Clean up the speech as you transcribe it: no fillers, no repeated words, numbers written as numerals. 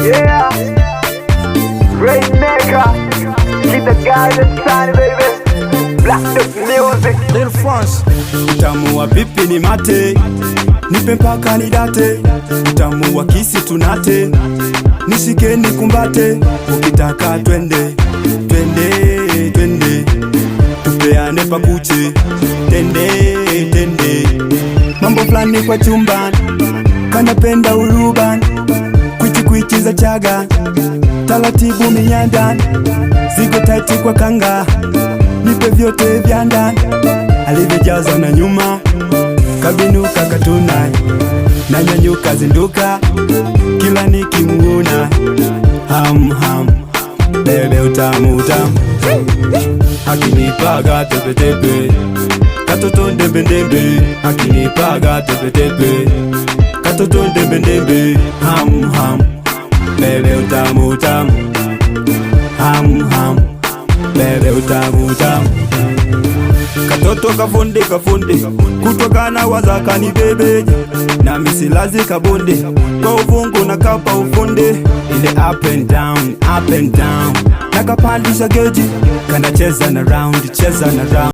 Yeah, Rainmaker, keep the guys inside, baby. Black Dog Music, Lil France. Utamu wa pipi ni mate, nipe mpaka nidate. Utamu wa kisi tunate, nishike nikumbate. Ukitaka twende, twende, twende, tupeane pakuche. Tende, tende, mambo flani kwa chumba, kanapenda uruban. Kwichi kwichi za chaga, taratibu minyanda. Zigo taiti kwa kanga, nipe vyote vya ndani. Alivyojaza na nyuma, kabinuka katuna. Na nyanyuka zinduka, kila nikimuona. Ham ham, bebe utamu utamu. Akinipaga tepe tepe, katoto ndembe ndembe. Akinipaga tepe tepe, katoto ndembe ndembe. Ham ham, bebe utamu utamu. Ham ham, bebe utamu utamu. Katoto kafunde kafunde, kutokana wazaka ni bebeje. Na misilazi kabonde, kwa uvungu na kapa ufunde. Ile up and down, up and down. Nakapandisha geji, kana cheza na round, cheza na round.